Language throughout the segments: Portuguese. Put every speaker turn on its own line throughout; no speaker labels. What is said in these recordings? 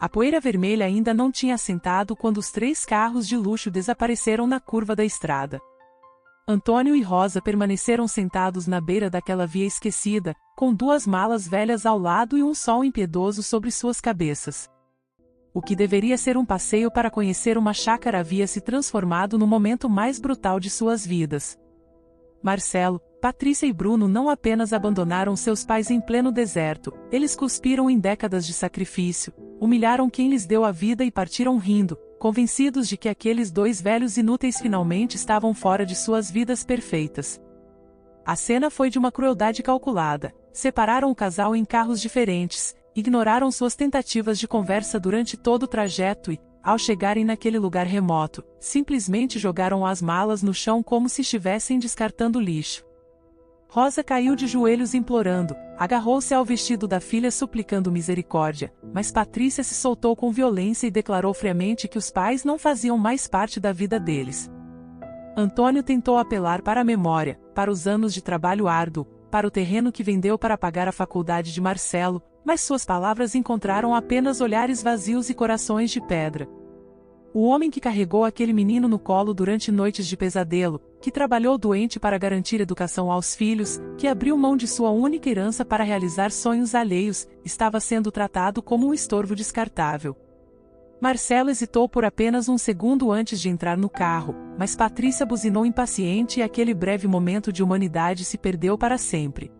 A poeira vermelha ainda não tinha assentado quando os 3 carros de luxo desapareceram na curva da estrada. Antônio e Rosa permaneceram sentados na beira daquela via esquecida, com 2 malas velhas ao lado e um sol impiedoso sobre suas cabeças. O que deveria ser um passeio para conhecer uma chácara havia se transformado no momento mais brutal de suas vidas. Marcelo, Patrícia e Bruno não apenas abandonaram seus pais em pleno deserto, eles cuspiram em décadas de sacrifício, humilharam quem lhes deu a vida e partiram rindo, convencidos de que aqueles 2 velhos inúteis finalmente estavam fora de suas vidas perfeitas. A cena foi de uma crueldade calculada. Separaram o casal em carros diferentes, ignoraram suas tentativas de conversa durante todo o trajeto e, ao chegarem naquele lugar remoto, simplesmente jogaram as malas no chão como se estivessem descartando lixo. Rosa caiu de joelhos implorando, agarrou-se ao vestido da filha suplicando misericórdia, mas Patrícia se soltou com violência e declarou friamente que os pais não faziam mais parte da vida deles. Antônio tentou apelar para a memória, para os anos de trabalho árduo, para o terreno que vendeu para pagar a faculdade de Marcelo, mas suas palavras encontraram apenas olhares vazios e corações de pedra. O homem que carregou aquele menino no colo durante noites de pesadelo, que trabalhou doente para garantir educação aos filhos, que abriu mão de sua única herança para realizar sonhos alheios, estava sendo tratado como um estorvo descartável. Marcelo hesitou por apenas um segundo antes de entrar no carro, mas Patrícia buzinou impaciente e aquele breve momento de humanidade se perdeu para sempre.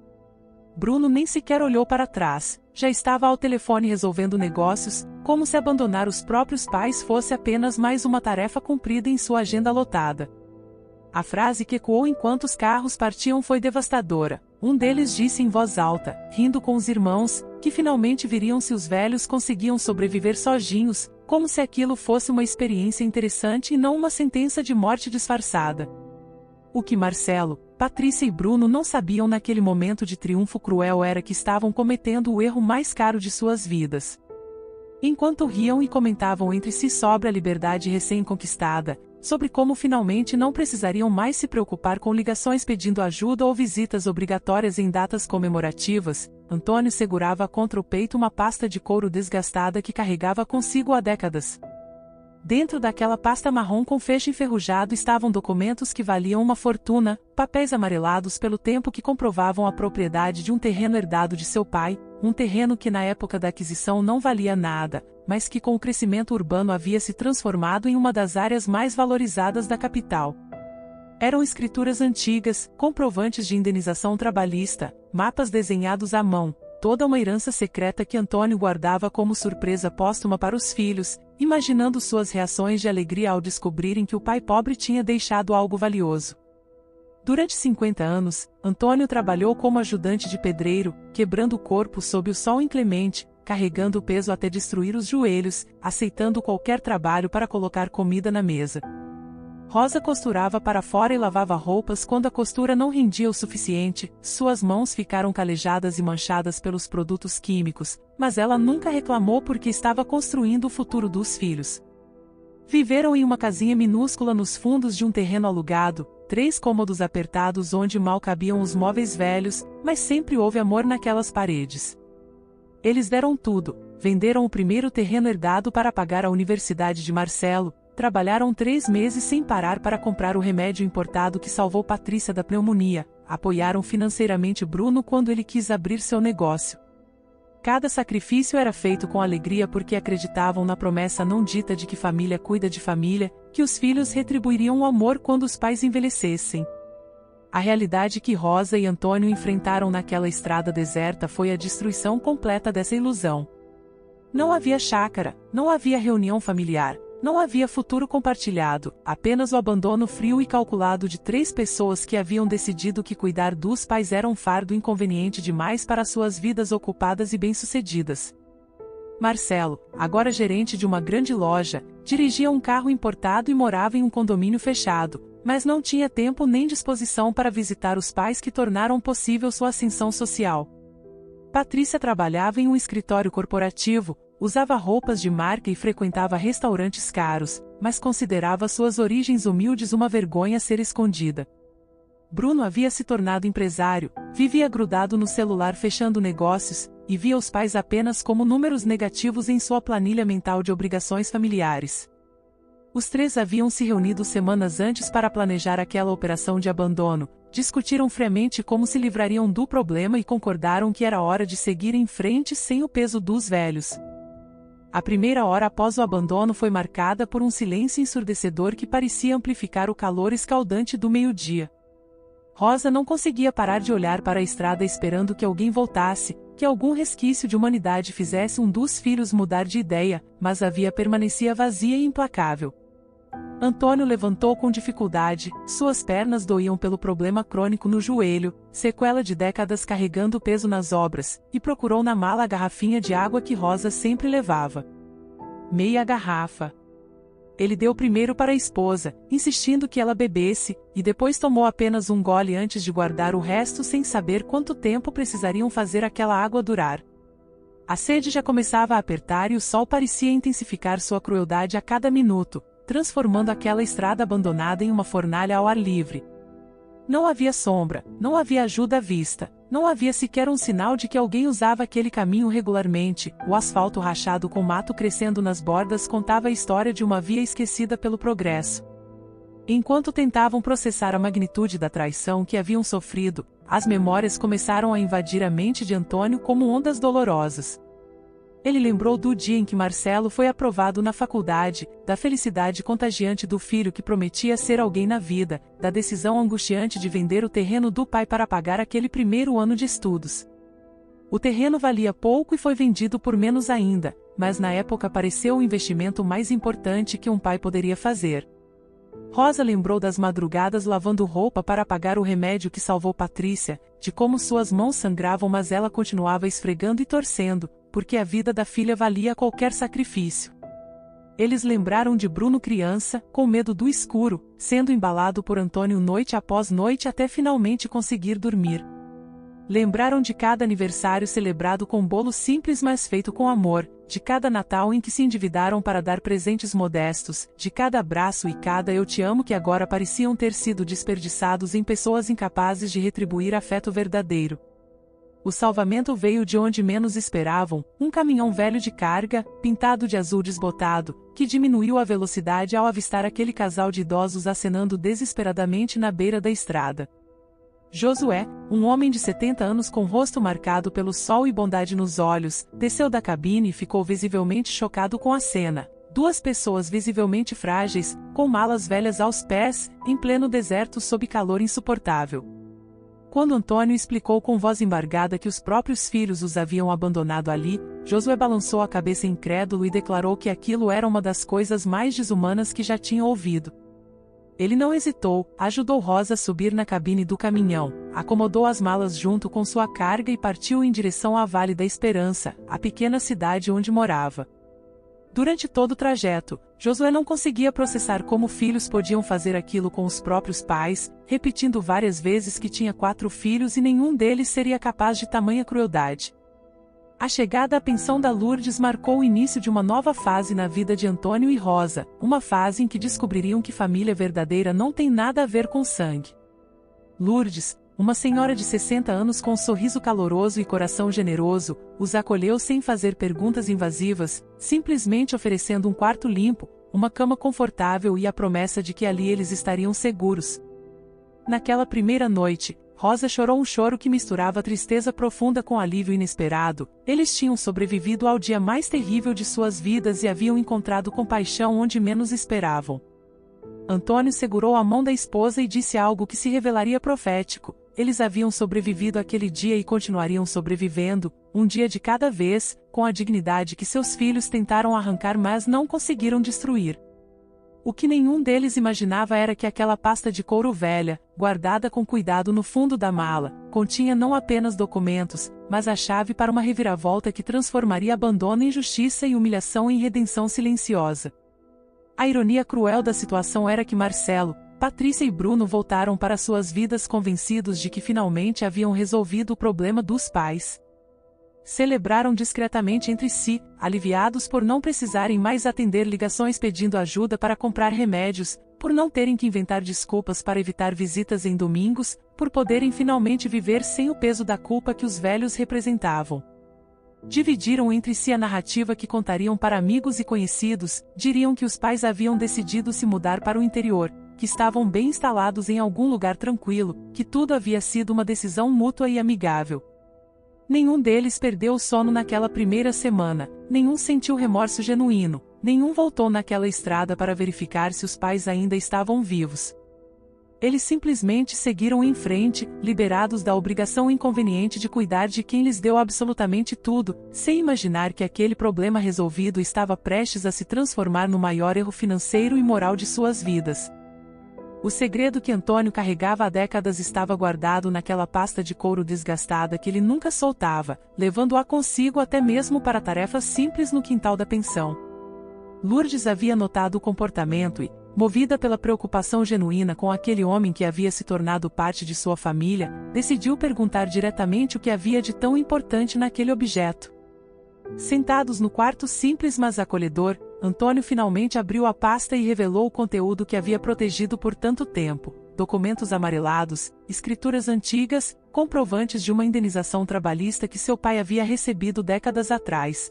Bruno nem sequer olhou para trás, já estava ao telefone resolvendo negócios, como se abandonar os próprios pais fosse apenas mais uma tarefa cumprida em sua agenda lotada. A frase que ecoou enquanto os carros partiam foi devastadora. Um deles disse em voz alta, rindo com os irmãos, que finalmente viriam se os velhos conseguiam sobreviver sozinhos, como se aquilo fosse uma experiência interessante e não uma sentença de morte disfarçada. O que Marcelo, Patrícia e Bruno não sabiam naquele momento de triunfo cruel era que estavam cometendo o erro mais caro de suas vidas. Enquanto riam e comentavam entre si sobre a liberdade recém-conquistada, sobre como finalmente não precisariam mais se preocupar com ligações pedindo ajuda ou visitas obrigatórias em datas comemorativas, Antônio segurava contra o peito uma pasta de couro desgastada que carregava consigo há décadas. Dentro daquela pasta marrom com fecho enferrujado estavam documentos que valiam uma fortuna, papéis amarelados pelo tempo que comprovavam a propriedade de um terreno herdado de seu pai, um terreno que na época da aquisição não valia nada, mas que com o crescimento urbano havia se transformado em uma das áreas mais valorizadas da capital. Eram escrituras antigas, comprovantes de indenização trabalhista, mapas desenhados à mão, toda uma herança secreta que Antônio guardava como surpresa póstuma para os filhos, imaginando suas reações de alegria ao descobrirem que o pai pobre tinha deixado algo valioso. Durante 50 anos, Antônio trabalhou como ajudante de pedreiro, quebrando o corpo sob o sol inclemente, carregando o peso até destruir os joelhos, aceitando qualquer trabalho para colocar comida na mesa. Rosa costurava para fora e lavava roupas quando a costura não rendia o suficiente, suas mãos ficaram calejadas e manchadas pelos produtos químicos, mas ela nunca reclamou porque estava construindo o futuro dos filhos. Viveram em uma casinha minúscula nos fundos de um terreno alugado, 3 cômodos apertados onde mal cabiam os móveis velhos, mas sempre houve amor naquelas paredes. Eles deram tudo, venderam o primeiro terreno herdado para pagar a universidade de Marcelo, trabalharam 3 meses sem parar para comprar o remédio importado que salvou Patrícia da pneumonia, apoiaram financeiramente Bruno quando ele quis abrir seu negócio. Cada sacrifício era feito com alegria porque acreditavam na promessa não dita de que família cuida de família, que os filhos retribuiriam o amor quando os pais envelhecessem. A realidade que Rosa e Antônio enfrentaram naquela estrada deserta foi a destruição completa dessa ilusão. Não havia chácara, não havia reunião familiar. Não havia futuro compartilhado, apenas o abandono frio e calculado de 3 pessoas que haviam decidido que cuidar dos pais era um fardo inconveniente demais para suas vidas ocupadas e bem-sucedidas. Marcelo, agora gerente de uma grande loja, dirigia um carro importado e morava em um condomínio fechado, mas não tinha tempo nem disposição para visitar os pais que tornaram possível sua ascensão social. Patrícia trabalhava em um escritório corporativo, usava roupas de marca e frequentava restaurantes caros, mas considerava suas origens humildes uma vergonha a ser escondida. Bruno havia se tornado empresário, vivia grudado no celular fechando negócios, e via os pais apenas como números negativos em sua planilha mental de obrigações familiares. Os três haviam se reunido semanas antes para planejar aquela operação de abandono, discutiram friamente como se livrariam do problema e concordaram que era hora de seguir em frente sem o peso dos velhos. A primeira hora após o abandono foi marcada por um silêncio ensurdecedor que parecia amplificar o calor escaldante do meio-dia. Rosa não conseguia parar de olhar para a estrada esperando que alguém voltasse, que algum resquício de humanidade fizesse um dos filhos mudar de ideia, mas a via permanecia vazia e implacável. Antônio levantou com dificuldade, suas pernas doíam pelo problema crônico no joelho, sequela de décadas carregando peso nas obras, e procurou na mala a garrafinha de água que Rosa sempre levava. Meia garrafa. Ele deu primeiro para a esposa, insistindo que ela bebesse, e depois tomou apenas um gole antes de guardar o resto sem saber quanto tempo precisariam fazer aquela água durar. A sede já começava a apertar e o sol parecia intensificar sua crueldade a cada minuto, transformando aquela estrada abandonada em uma fornalha ao ar livre. Não havia sombra, não havia ajuda à vista, não havia sequer um sinal de que alguém usava aquele caminho regularmente, o asfalto rachado com mato crescendo nas bordas contava a história de uma via esquecida pelo progresso. Enquanto tentavam processar a magnitude da traição que haviam sofrido, as memórias começaram a invadir a mente de Antônio como ondas dolorosas. Ele lembrou do dia em que Marcelo foi aprovado na faculdade, da felicidade contagiante do filho que prometia ser alguém na vida, da decisão angustiante de vender o terreno do pai para pagar aquele primeiro ano de estudos. O terreno valia pouco e foi vendido por menos ainda, mas na época pareceu o investimento mais importante que um pai poderia fazer. Rosa lembrou das madrugadas lavando roupa para pagar o remédio que salvou Patrícia, de como suas mãos sangravam mas ela continuava esfregando e torcendo, porque a vida da filha valia qualquer sacrifício. Eles lembraram de Bruno criança, com medo do escuro, sendo embalado por Antônio noite após noite até finalmente conseguir dormir. Lembraram de cada aniversário celebrado com bolo simples mas feito com amor, de cada Natal em que se endividaram para dar presentes modestos, de cada abraço e cada eu te amo que agora pareciam ter sido desperdiçados em pessoas incapazes de retribuir afeto verdadeiro. O salvamento veio de onde menos esperavam, um caminhão velho de carga, pintado de azul desbotado, que diminuiu a velocidade ao avistar aquele casal de idosos acenando desesperadamente na beira da estrada. Josué, um homem de 70 anos com o rosto marcado pelo sol e bondade nos olhos, desceu da cabine e ficou visivelmente chocado com a cena. Duas pessoas visivelmente frágeis, com malas velhas aos pés, em pleno deserto sob calor insuportável. Quando Antônio explicou com voz embargada que os próprios filhos os haviam abandonado ali, Josué balançou a cabeça incrédulo e declarou que aquilo era uma das coisas mais desumanas que já tinha ouvido. Ele não hesitou, ajudou Rosa a subir na cabine do caminhão, acomodou as malas junto com sua carga e partiu em direção à Vale da Esperança, a pequena cidade onde morava. Durante todo o trajeto, Josué não conseguia processar como filhos podiam fazer aquilo com os próprios pais, repetindo várias vezes que tinha 4 filhos e nenhum deles seria capaz de tamanha crueldade. A chegada à pensão da Lourdes marcou o início de uma nova fase na vida de Antônio e Rosa, uma fase em que descobririam que família verdadeira não tem nada a ver com sangue. Lourdes, uma senhora de 60 anos com um sorriso caloroso e coração generoso, os acolheu sem fazer perguntas invasivas, simplesmente oferecendo um quarto limpo, uma cama confortável e a promessa de que ali eles estariam seguros. Naquela primeira noite, Rosa chorou um choro que misturava tristeza profunda com alívio inesperado. Eles tinham sobrevivido ao dia mais terrível de suas vidas e haviam encontrado compaixão onde menos esperavam. Antônio segurou a mão da esposa e disse algo que se revelaria profético. Eles haviam sobrevivido àquele dia e continuariam sobrevivendo, um dia de cada vez, com a dignidade que seus filhos tentaram arrancar mas não conseguiram destruir. O que nenhum deles imaginava era que aquela pasta de couro velha, guardada com cuidado no fundo da mala, continha não apenas documentos, mas a chave para uma reviravolta que transformaria abandono em justiça e humilhação em redenção silenciosa. A ironia cruel da situação era que Marcelo, Patrícia e Bruno voltaram para suas vidas convencidos de que finalmente haviam resolvido o problema dos pais. Celebraram discretamente entre si, aliviados por não precisarem mais atender ligações pedindo ajuda para comprar remédios, por não terem que inventar desculpas para evitar visitas em domingos, por poderem finalmente viver sem o peso da culpa que os velhos representavam. Dividiram entre si a narrativa que contariam para amigos e conhecidos, diriam que os pais haviam decidido se mudar para o interior, que estavam bem instalados em algum lugar tranquilo, que tudo havia sido uma decisão mútua e amigável. Nenhum deles perdeu o sono naquela primeira semana, nenhum sentiu remorso genuíno, nenhum voltou naquela estrada para verificar se os pais ainda estavam vivos. Eles simplesmente seguiram em frente, liberados da obrigação inconveniente de cuidar de quem lhes deu absolutamente tudo, sem imaginar que aquele problema resolvido estava prestes a se transformar no maior erro financeiro e moral de suas vidas. O segredo que Antônio carregava há décadas estava guardado naquela pasta de couro desgastada que ele nunca soltava, levando-a consigo até mesmo para tarefas simples no quintal da pensão. Lourdes havia notado o comportamento e, movida pela preocupação genuína com aquele homem que havia se tornado parte de sua família, decidiu perguntar diretamente o que havia de tão importante naquele objeto. Sentados no quarto simples mas acolhedor, Antônio finalmente abriu a pasta e revelou o conteúdo que havia protegido por tanto tempo: documentos amarelados, escrituras antigas, comprovantes de uma indenização trabalhista que seu pai havia recebido décadas atrás.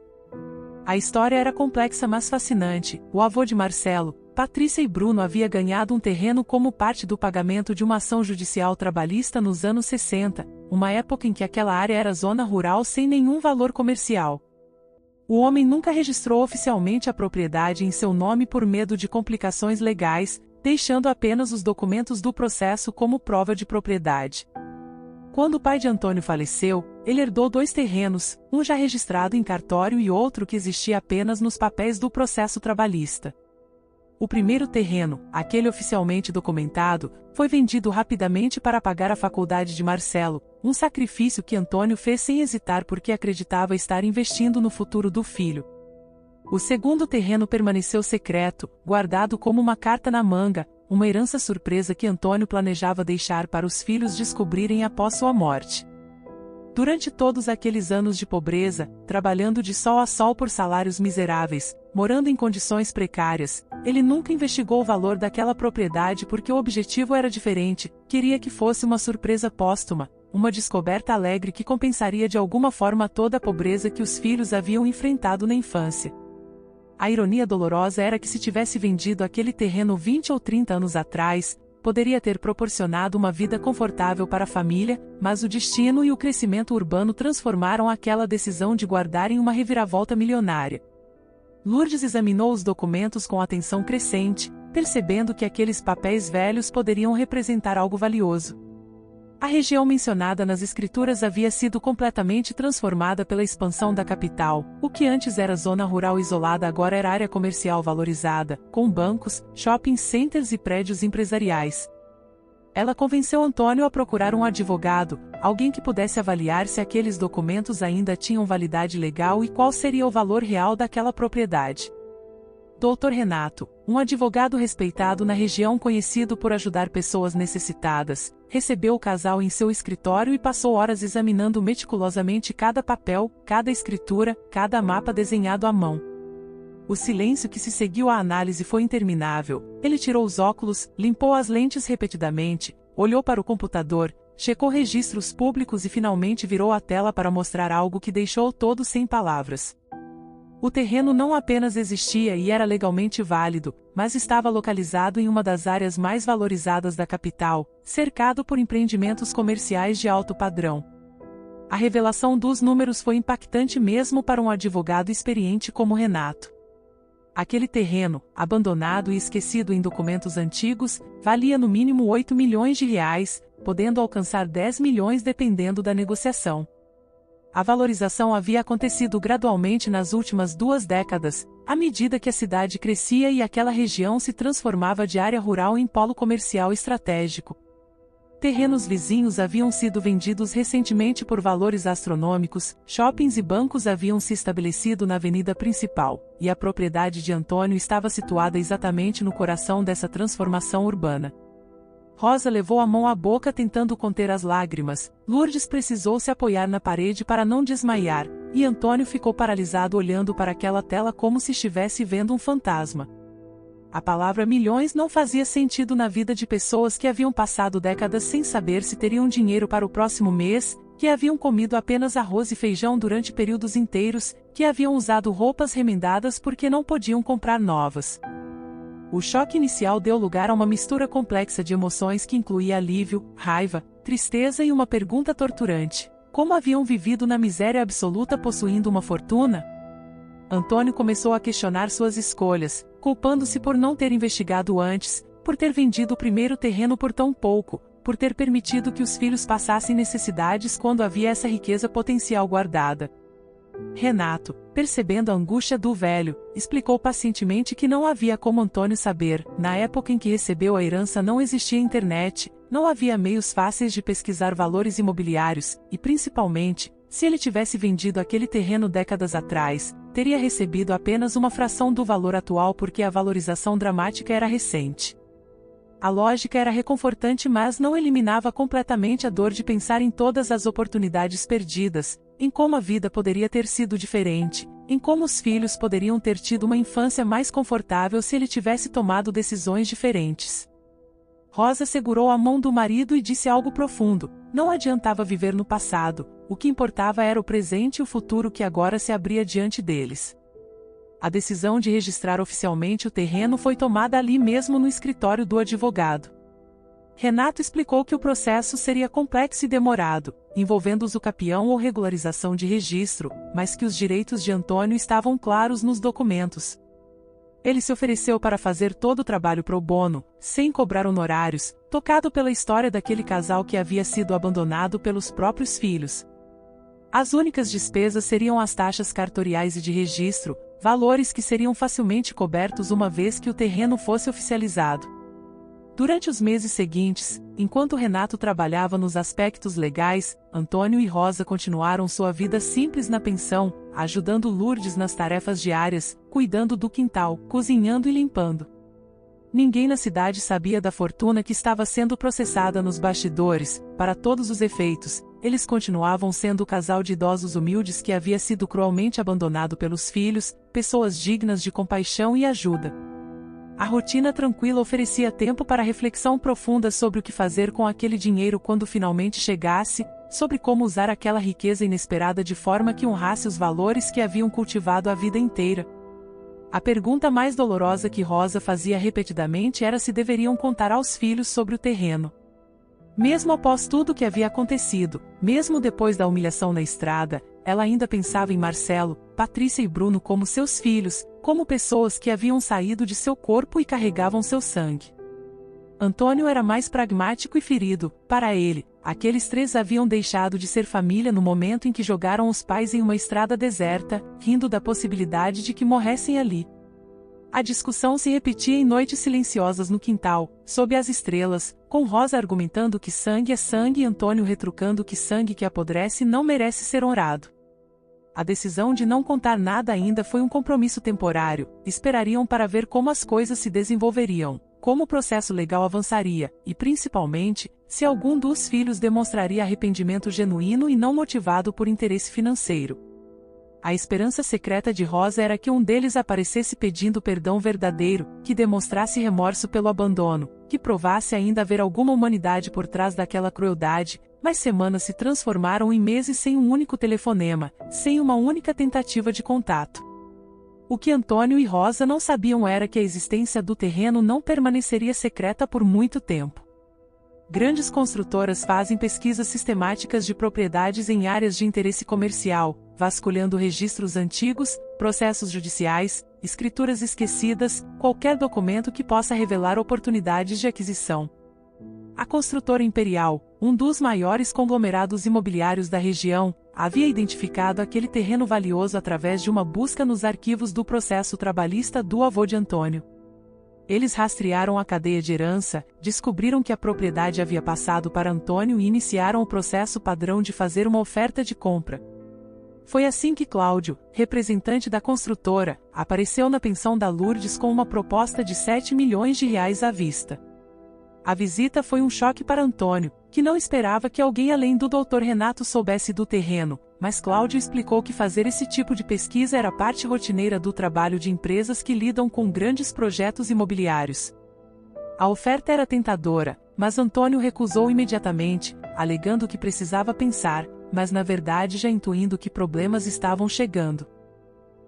A história era complexa mas fascinante. O avô de Marcelo, Patrícia e Bruno havia ganhado um terreno como parte do pagamento de uma ação judicial trabalhista nos anos 60, uma época em que aquela área era zona rural sem nenhum valor comercial. O homem nunca registrou oficialmente a propriedade em seu nome por medo de complicações legais, deixando apenas os documentos do processo como prova de propriedade. Quando o pai de Antônio faleceu, ele herdou 2 terrenos, um já registrado em cartório e outro que existia apenas nos papéis do processo trabalhista. O primeiro terreno, aquele oficialmente documentado, foi vendido rapidamente para pagar a faculdade de Marcelo, um sacrifício que Antônio fez sem hesitar porque acreditava estar investindo no futuro do filho. O segundo terreno permaneceu secreto, guardado como uma carta na manga, uma herança surpresa que Antônio planejava deixar para os filhos descobrirem após sua morte. Durante todos aqueles anos de pobreza, trabalhando de sol a sol por salários miseráveis, morando em condições precárias, ele nunca investigou o valor daquela propriedade porque o objetivo era diferente, queria que fosse uma surpresa póstuma, uma descoberta alegre que compensaria de alguma forma toda a pobreza que os filhos haviam enfrentado na infância. A ironia dolorosa era que se tivesse vendido aquele terreno 20 ou 30 anos atrás, poderia ter proporcionado uma vida confortável para a família, mas o destino e o crescimento urbano transformaram aquela decisão de guardar em uma reviravolta milionária. Lourdes examinou os documentos com atenção crescente, percebendo que aqueles papéis velhos poderiam representar algo valioso. A região mencionada nas escrituras havia sido completamente transformada pela expansão da capital. O que antes era zona rural isolada agora era área comercial valorizada, com bancos, shopping centers e prédios empresariais. Ela convenceu Antônio a procurar um advogado, alguém que pudesse avaliar se aqueles documentos ainda tinham validade legal e qual seria o valor real daquela propriedade. Dr. Renato, um advogado respeitado na região conhecido por ajudar pessoas necessitadas, recebeu o casal em seu escritório e passou horas examinando meticulosamente cada papel, cada escritura, cada mapa desenhado à mão. O silêncio que se seguiu à análise foi interminável. Ele tirou os óculos, limpou as lentes repetidamente, olhou para o computador, checou registros públicos e finalmente virou a tela para mostrar algo que deixou todos sem palavras. O terreno não apenas existia e era legalmente válido, mas estava localizado em uma das áreas mais valorizadas da capital, cercado por empreendimentos comerciais de alto padrão. A revelação dos números foi impactante mesmo para um advogado experiente como Renato. Aquele terreno, abandonado e esquecido em documentos antigos, valia no mínimo 8 milhões de reais, podendo alcançar 10 milhões dependendo da negociação. A valorização havia acontecido gradualmente nas últimas 2 décadas, à medida que a cidade crescia e aquela região se transformava de área rural em polo comercial estratégico. Terrenos vizinhos haviam sido vendidos recentemente por valores astronômicos, shoppings e bancos haviam se estabelecido na avenida principal, e a propriedade de Antônio estava situada exatamente no coração dessa transformação urbana. Rosa levou a mão à boca tentando conter as lágrimas, Lourdes precisou se apoiar na parede para não desmaiar, e Antônio ficou paralisado olhando para aquela tela como se estivesse vendo um fantasma. A palavra milhões não fazia sentido na vida de pessoas que haviam passado décadas sem saber se teriam dinheiro para o próximo mês, que haviam comido apenas arroz e feijão durante períodos inteiros, que haviam usado roupas remendadas porque não podiam comprar novas. O choque inicial deu lugar a uma mistura complexa de emoções que incluía alívio, raiva, tristeza e uma pergunta torturante: como haviam vivido na miséria absoluta possuindo uma fortuna? Antônio começou a questionar suas escolhas, culpando-se por não ter investigado antes, por ter vendido o primeiro terreno por tão pouco, por ter permitido que os filhos passassem necessidades quando havia essa riqueza potencial guardada. Renato, percebendo a angústia do velho, explicou pacientemente que não havia como Antônio saber. Na época em que recebeu a herança não existia internet, não havia meios fáceis de pesquisar valores imobiliários, e principalmente, se ele tivesse vendido aquele terreno décadas atrás, teria recebido apenas uma fração do valor atual porque a valorização dramática era recente. A lógica era reconfortante, mas não eliminava completamente a dor de pensar em todas as oportunidades perdidas, em como a vida poderia ter sido diferente, em como os filhos poderiam ter tido uma infância mais confortável se ele tivesse tomado decisões diferentes. Rosa segurou a mão do marido e disse algo profundo: não adiantava viver no passado, o que importava era o presente e o futuro que agora se abria diante deles. A decisão de registrar oficialmente o terreno foi tomada ali mesmo no escritório do advogado. Renato explicou que o processo seria complexo e demorado, envolvendo usucapião ou regularização de registro, mas que os direitos de Antônio estavam claros nos documentos. Ele se ofereceu para fazer todo o trabalho pro bono, sem cobrar honorários, tocado pela história daquele casal que havia sido abandonado pelos próprios filhos. As únicas despesas seriam as taxas cartoriais e de registro, valores que seriam facilmente cobertos uma vez que o terreno fosse oficializado. Durante os meses seguintes, enquanto Renato trabalhava nos aspectos legais, Antônio e Rosa continuaram sua vida simples na pensão, ajudando Lourdes nas tarefas diárias, cuidando do quintal, cozinhando e limpando. Ninguém na cidade sabia da fortuna que estava sendo processada nos bastidores. Para todos os efeitos, eles continuavam sendo o casal de idosos humildes que havia sido cruelmente abandonado pelos filhos, pessoas dignas de compaixão e ajuda. A rotina tranquila oferecia tempo para reflexão profunda sobre o que fazer com aquele dinheiro quando finalmente chegasse, sobre como usar aquela riqueza inesperada de forma que honrasse os valores que haviam cultivado a vida inteira. A pergunta mais dolorosa que Rosa fazia repetidamente era se deveriam contar aos filhos sobre o terreno. Mesmo após tudo o que havia acontecido, mesmo depois da humilhação na estrada, ela ainda pensava em Marcelo, Patrícia e Bruno como seus filhos, como pessoas que haviam saído de seu corpo e carregavam seu sangue. Antônio era mais pragmático e ferido. Para ele, aqueles três haviam deixado de ser família no momento em que jogaram os pais em uma estrada deserta, rindo da possibilidade de que morressem ali. A discussão se repetia em noites silenciosas no quintal, sob as estrelas, com Rosa argumentando que sangue é sangue e Antônio retrucando que sangue que apodrece não merece ser honrado. A decisão de não contar nada ainda foi um compromisso temporário. Esperariam para ver como as coisas se desenvolveriam, como o processo legal avançaria, e principalmente, se algum dos filhos demonstraria arrependimento genuíno e não motivado por interesse financeiro. A esperança secreta de Rosa era que um deles aparecesse pedindo perdão verdadeiro, que demonstrasse remorso pelo abandono, que provasse ainda haver alguma humanidade por trás daquela crueldade, mas semanas se transformaram em meses sem um único telefonema, sem uma única tentativa de contato. O que Antônio e Rosa não sabiam era que a existência do terreno não permaneceria secreta por muito tempo. Grandes construtoras fazem pesquisas sistemáticas de propriedades em áreas de interesse comercial, vasculhando registros antigos, processos judiciais, escrituras esquecidas, qualquer documento que possa revelar oportunidades de aquisição. A construtora Imperial, um dos maiores conglomerados imobiliários da região, havia identificado aquele terreno valioso através de uma busca nos arquivos do processo trabalhista do avô de Antônio. Eles rastrearam a cadeia de herança, descobriram que a propriedade havia passado para Antônio e iniciaram o processo padrão de fazer uma oferta de compra. Foi assim que Cláudio, representante da construtora, apareceu na pensão da Lourdes com uma proposta de R$7 milhões à vista. A visita foi um choque para Antônio, que não esperava que alguém além do Dr. Renato soubesse do terreno, mas Cláudio explicou que fazer esse tipo de pesquisa era parte rotineira do trabalho de empresas que lidam com grandes projetos imobiliários. A oferta era tentadora, mas Antônio recusou imediatamente, alegando que precisava pensar, mas na verdade já intuindo que problemas estavam chegando.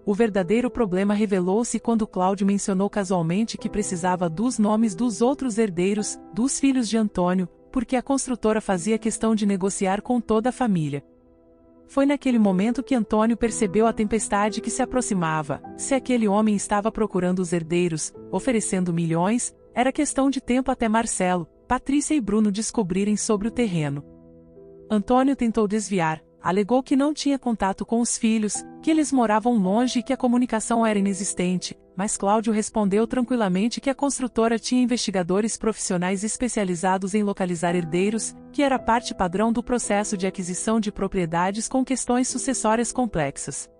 O verdadeiro problema revelou-se quando Cláudio mencionou casualmente que precisava dos nomes dos outros herdeiros, dos filhos de Antônio, porque a construtora fazia questão de negociar com toda a família. Foi naquele momento que Antônio percebeu a tempestade que se aproximava. Se aquele homem estava procurando os herdeiros, oferecendo milhões, era questão de tempo até Marcelo, Patrícia e Bruno descobrirem sobre o terreno. Antônio tentou desviar, alegou que não tinha contato com os filhos, que eles moravam longe e que a comunicação era inexistente, mas Cláudio respondeu tranquilamente que a construtora tinha investigadores profissionais especializados em localizar herdeiros, que era parte padrão do processo de aquisição de propriedades com questões sucessórias complexas.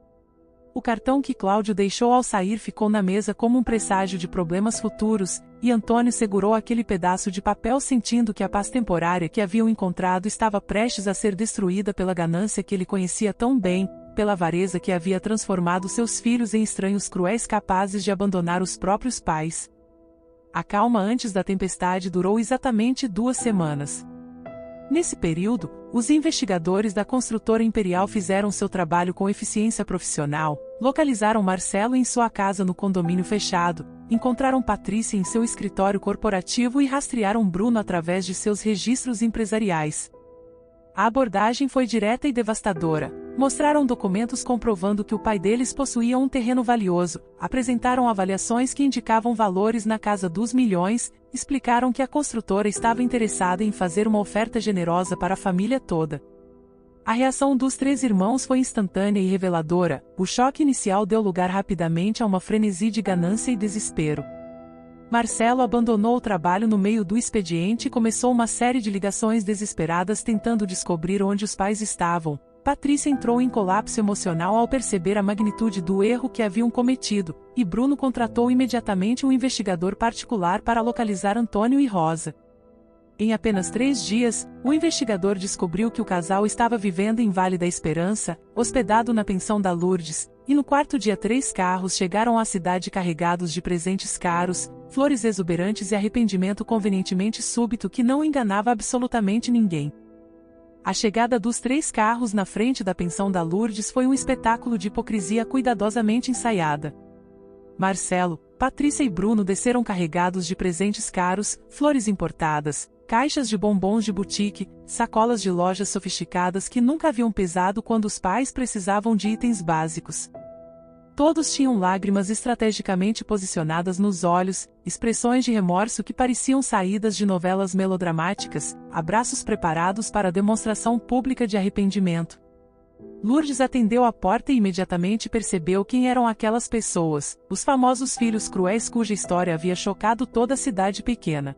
O cartão que Cláudio deixou ao sair ficou na mesa como um presságio de problemas futuros, e Antônio segurou aquele pedaço de papel sentindo que a paz temporária que haviam encontrado estava prestes a ser destruída pela ganância que ele conhecia tão bem, pela avareza que havia transformado seus filhos em estranhos cruéis capazes de abandonar os próprios pais. A calma antes da tempestade durou exatamente 2 semanas. Nesse período, os investigadores da construtora imperial fizeram seu trabalho com eficiência profissional, localizaram Marcelo em sua casa no condomínio fechado, encontraram Patrícia em seu escritório corporativo e rastrearam Bruno através de seus registros empresariais. A abordagem foi direta e devastadora. Mostraram documentos comprovando que o pai deles possuía um terreno valioso, apresentaram avaliações que indicavam valores na casa dos milhões, explicaram que a construtora estava interessada em fazer uma oferta generosa para a família toda. A reação dos 3 irmãos foi instantânea e reveladora. O choque inicial deu lugar rapidamente a uma frenesi de ganância e desespero. Marcelo abandonou o trabalho no meio do expediente e começou uma série de ligações desesperadas tentando descobrir onde os pais estavam. Patrícia entrou em colapso emocional ao perceber a magnitude do erro que haviam cometido, e Bruno contratou imediatamente um investigador particular para localizar Antônio e Rosa. Em apenas 3 dias, o investigador descobriu que o casal estava vivendo em Vale da Esperança, hospedado na pensão da Lourdes, e no quarto dia 3 carros chegaram à cidade carregados de presentes caros, flores exuberantes e arrependimento convenientemente súbito que não enganava absolutamente ninguém. A chegada dos 3 carros na frente da pensão da Lourdes foi um espetáculo de hipocrisia cuidadosamente ensaiada. Marcelo, Patrícia e Bruno desceram carregados de presentes caros, flores importadas, caixas de bombons de boutique, sacolas de lojas sofisticadas que nunca haviam pesado quando os pais precisavam de itens básicos. Todos tinham lágrimas estrategicamente posicionadas nos olhos, expressões de remorso que pareciam saídas de novelas melodramáticas, abraços preparados para a demonstração pública de arrependimento. Lourdes atendeu a porta e imediatamente percebeu quem eram aquelas pessoas, os famosos filhos cruéis cuja história havia chocado toda a cidade pequena.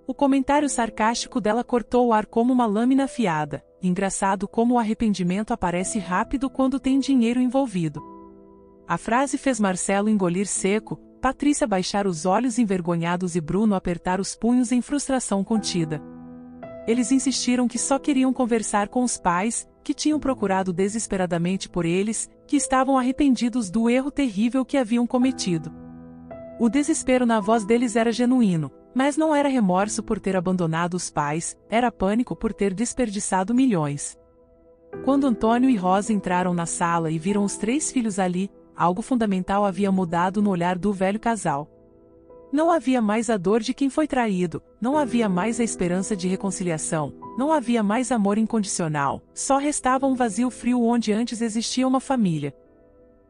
O comentário sarcástico dela cortou o ar como uma lâmina afiada. Engraçado como o arrependimento aparece rápido quando tem dinheiro envolvido. A frase fez Marcelo engolir seco, Patrícia baixar os olhos envergonhados e Bruno apertar os punhos em frustração contida. Eles insistiram que só queriam conversar com os pais, que tinham procurado desesperadamente por eles, que estavam arrependidos do erro terrível que haviam cometido. O desespero na voz deles era genuíno, mas não era remorso por ter abandonado os pais, era pânico por ter desperdiçado milhões. Quando Antônio e Rosa entraram na sala e viram os 3 filhos ali, algo fundamental havia mudado no olhar do velho casal. Não havia mais a dor de quem foi traído, não havia mais a esperança de reconciliação, não havia mais amor incondicional, só restava um vazio frio onde antes existia uma família.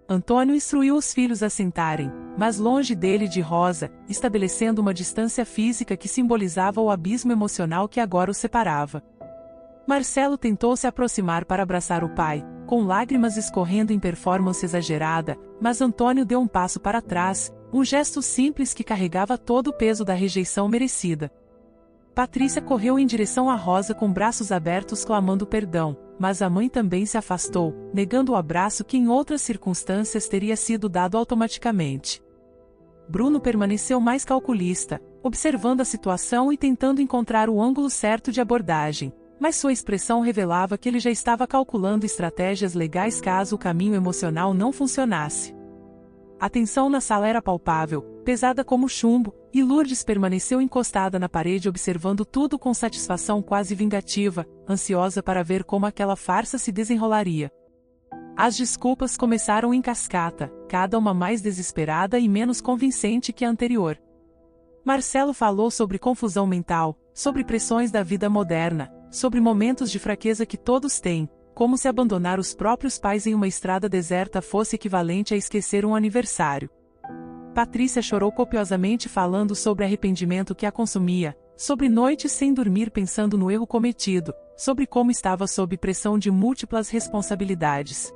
Antônio instruiu os filhos a sentarem, mas longe dele e de Rosa, estabelecendo uma distância física que simbolizava o abismo emocional que agora os separava. Marcelo tentou se aproximar para abraçar o pai, com lágrimas escorrendo em performance exagerada, mas Antônio deu um passo para trás, um gesto simples que carregava todo o peso da rejeição merecida. Patrícia correu em direção a Rosa com braços abertos clamando perdão, mas a mãe também se afastou, negando o abraço que em outras circunstâncias teria sido dado automaticamente. Bruno permaneceu mais calculista, observando a situação e tentando encontrar o ângulo certo de abordagem, mas sua expressão revelava que ele já estava calculando estratégias legais caso o caminho emocional não funcionasse. A tensão na sala era palpável, pesada como chumbo, e Lourdes permaneceu encostada na parede observando tudo com satisfação quase vingativa, ansiosa para ver como aquela farsa se desenrolaria. As desculpas começaram em cascata, cada uma mais desesperada e menos convincente que a anterior. Marcelo falou sobre confusão mental, sobre pressões da vida moderna, sobre momentos de fraqueza que todos têm, como se abandonar os próprios pais em uma estrada deserta fosse equivalente a esquecer um aniversário. Patrícia chorou copiosamente falando sobre arrependimento que a consumia, sobre noites sem dormir pensando no erro cometido, sobre como estava sob pressão de múltiplas responsabilidades.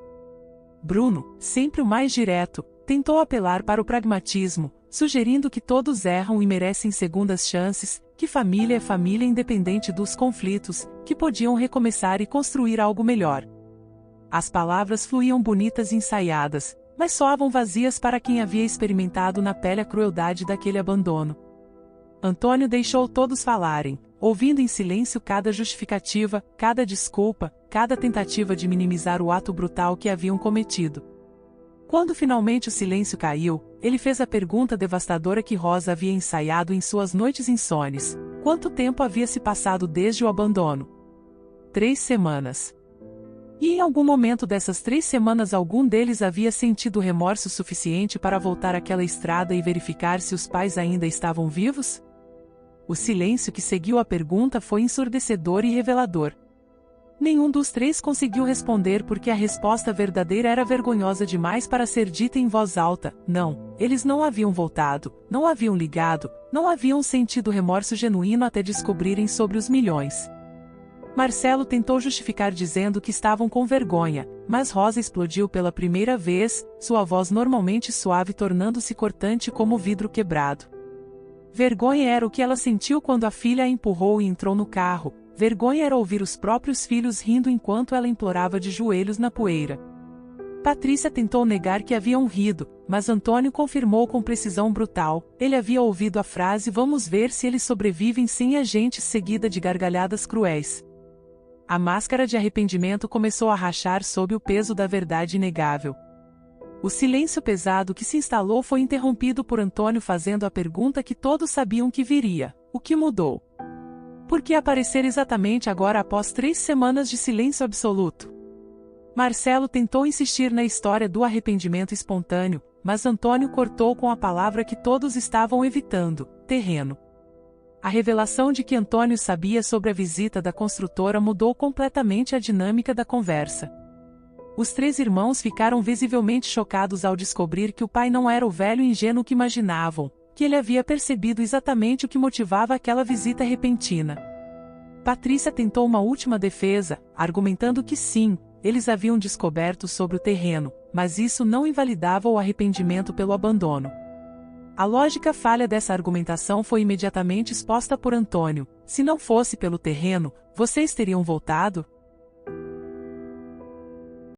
Bruno, sempre o mais direto, tentou apelar para o pragmatismo, sugerindo que todos erram e merecem segundas chances, que família é família independente dos conflitos, que podiam recomeçar e construir algo melhor. As palavras fluíam bonitas e ensaiadas, mas soavam vazias para quem havia experimentado na pele a crueldade daquele abandono. Antônio deixou todos falarem, ouvindo em silêncio cada justificativa, cada desculpa, cada tentativa de minimizar o ato brutal que haviam cometido. Quando finalmente o silêncio caiu, ele fez a pergunta devastadora que Rosa havia ensaiado em suas noites insones: quanto tempo havia se passado desde o abandono? 3 semanas. E em algum momento dessas 3 semanas algum deles havia sentido remorso suficiente para voltar àquela estrada e verificar se os pais ainda estavam vivos? O silêncio que seguiu a pergunta foi ensurdecedor e revelador. Nenhum dos 3 conseguiu responder porque a resposta verdadeira era vergonhosa demais para ser dita em voz alta. Não, eles não haviam voltado, não haviam ligado, não haviam sentido remorso genuíno até descobrirem sobre os milhões. Marcelo tentou justificar dizendo que estavam com vergonha, mas Rosa explodiu pela primeira vez, sua voz normalmente suave tornando-se cortante como vidro quebrado. Vergonha era o que ela sentiu quando a filha a empurrou e entrou no carro. Vergonha era ouvir os próprios filhos rindo enquanto ela implorava de joelhos na poeira. Patrícia tentou negar que haviam rido, mas Antônio confirmou com precisão brutal. Ele havia ouvido a frase "vamos ver se eles sobrevivem sem a gente", seguida de gargalhadas cruéis. A máscara de arrependimento começou a rachar sob o peso da verdade inegável. O silêncio pesado que se instalou foi interrompido por Antônio fazendo a pergunta que todos sabiam que viria: o que mudou? Por que aparecer exatamente agora após 3 semanas de silêncio absoluto? Marcelo tentou insistir na história do arrependimento espontâneo, mas Antônio cortou com a palavra que todos estavam evitando: terreno. A revelação de que Antônio sabia sobre a visita da construtora mudou completamente a dinâmica da conversa. Os 3 irmãos ficaram visivelmente chocados ao descobrir que o pai não era o velho ingênuo que imaginavam, que ele havia percebido exatamente o que motivava aquela visita repentina. Patrícia tentou uma última defesa, argumentando que sim, eles haviam descoberto sobre o terreno, mas isso não invalidava o arrependimento pelo abandono. A lógica falha dessa argumentação foi imediatamente exposta por Antônio: se não fosse pelo terreno, vocês teriam voltado?